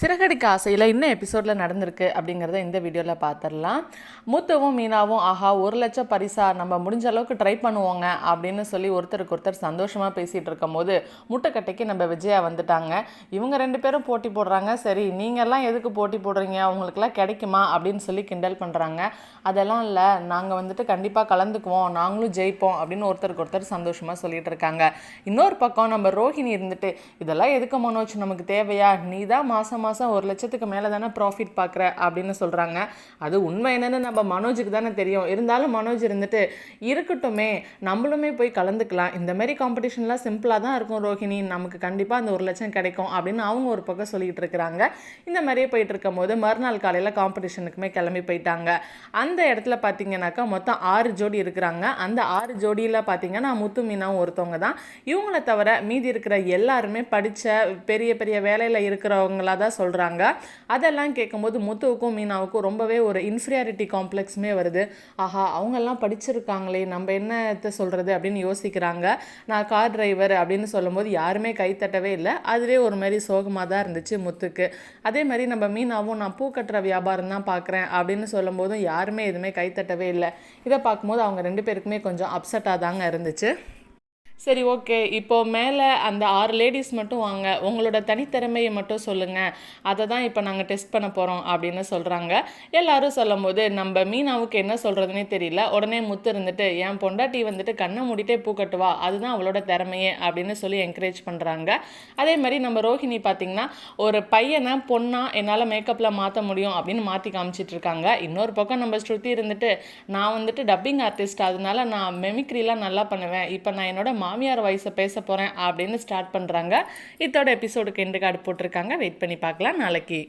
சிறகடிக்க ஆசையில் இன்னும் எபிசோடில் நடந்திருக்கு அப்படிங்கிறத இந்த வீடியோவில் பார்த்துடலாம். முத்துவும் மீனாவும் ஆஹா 1,00,000 பரிசா நம்ம முடிஞ்ச அளவுக்கு ட்ரை பண்ணுவோங்க அப்படின்னு சொல்லி ஒருத்தருக்கு ஒருத்தர் சந்தோஷமாக பேசிகிட்டு இருக்கும் போது முட்டைக்கட்டைக்கு நம்ம விஜயா வந்துட்டாங்க. இவங்க 2 பேரும் போட்டி போடுறாங்க. சரி நீங்கள்லாம் எதுக்கு போட்டி போடுறீங்க, உங்களுக்குலாம் கிடைக்குமா அப்படின்னு சொல்லி கிண்டல் பண்ணுறாங்க. அதெல்லாம் இல்லை, நாங்கள் வந்துட்டு கண்டிப்பாக கலந்துக்குவோம், நாங்களும் ஜெயிப்போம் அப்படின்னு ஒருத்தருக்கு ஒருத்தர் சந்தோஷமாக சொல்லிட்டு இருக்காங்க. இன்னொரு பக்கம் நம்ம ரோஹிணி இருந்துட்டு இதெல்லாம் எதுக்கு மனோஜ், நமக்கு தேவையா, நீ தான் மாதம் 1,00,000க்கு மேலே தானே ப்ராஃபிட் பார்க்குற அப்படின்னு சொல்கிறாங்க. அது உண்மை என்னன்னு நம்ம மனோஜுக்கு தானே தெரியும். இருந்தாலும் மனோஜ் இருந்துட்டு இருக்கட்டுமே நம்மளுமே போய் கலந்துக்கலாம், இந்த மாதிரி காம்படிஷன்லாம் சிம்பிளாக தான் இருக்கும் ரோஹிணி, நமக்கு கண்டிப்பாக அந்த 1,00,000 கிடைக்கும் அப்படின்னு அவங்க ஒரு பக்கம் சொல்லிகிட்டு இருக்கிறாங்க. இந்த மாதிரியே போயிட்டு இருக்கும் போது மறுநாள் காலையில் காம்படிஷனுக்குமே கிளம்பி போயிட்டாங்க. அந்த இடத்துல பார்த்தீங்கன்னாக்கா மொத்தம் 6 ஜோடி இருக்கிறாங்க. அந்த 6 ஜோடியில் பார்த்தீங்கன்னா முத்து மீனாவும் ஒருத்தவங்க தான். இவங்கள தவிர மீதி இருக்கிற எல்லாருமே படித்த பெரிய பெரிய வேலையில் இருக்கிறவங்களா தான் சொல்கிறாங்க. அதெல்லாம் கேட்கும்போது முத்துவுக்கும் மீனாவுக்கும் ரொம்பவே ஒரு இன்ஃபீரியாரிட்டி காம்ப்ளெக்ஸுமே வருது. ஆஹா அவங்கெல்லாம் படிச்சிருக்காங்களே, நம்ம என்னத்தை சொல்கிறது அப்படின்னு யோசிக்கிறாங்க. நான் கார் டிரைவர் அப்படின்னு சொல்லும்போது யாருமே கைத்தட்டவே இல்லை. அதுவே ஒரு மாதிரி சோகமாக தான் இருந்துச்சு முத்துக்கு. அதே மாதிரி நம்ம மீனாவும் நான் பூ கட்டுற வியாபாரம் தான் பார்க்குறேன் அப்படின்னு சொல்லும்போதும் யாருமே எதுவுமே கைத்தட்டவே இல்லை. இதை பார்க்கும்போது அவங்க 2 பேருக்குமே கொஞ்சம் அப்செட்டாக தாங்க இருந்துச்சு. சரி ஓகே, இப்போது மேலே அந்த 6 லேடிஸ் மட்டும் வாங்க, உங்களோட தனித்திறமையை மட்டும் சொல்லுங்கள், அதை தான் இப்போ நாங்கள் டெஸ்ட் பண்ண போகிறோம் அப்படின்னு சொல்கிறாங்க. எல்லாரும் சொல்லும் போது நம்ம மீனாவுக்கு என்ன சொல்கிறதுனே தெரியல. உடனே முத்து இருந்துட்டு என் பொண்டாட்டி வந்துட்டு கண்ணை மூடிட்டே பூ கட்டுவா, அதுதான் அவளோட திறமையே அப்படின்னு சொல்லி என்கரேஜ் பண்ணுறாங்க. அதே மாதிரி நம்ம ரோஹிணி பார்த்திங்கன்னா ஒரு பையனை பொண்ணா என்னால் மேக்கப்பில் மாற்ற முடியும் அப்படின்னு மாற்றி காமிச்சிட்டு இருக்காங்க. இன்னொரு பக்கம் நம்ம ஸ்ருதி இருந்துட்டு நான் வந்துட்டு டப்பிங் ஆர்டிஸ்ட், அதனால நான் மெமிக்ரிலாம் நல்லா பண்ணுவேன், இப்போ நான் என்னோட மாமியார் வயசை பேச போகிறேன் அப்படின்னு ஸ்டார்ட் பண்ணுறாங்க. இதோட எபிசோடுக்கு எண்டு கார்டு போட்டிருக்காங்க. வெயிட் பண்ணி பார்க்கலாம் நாளைக்கு.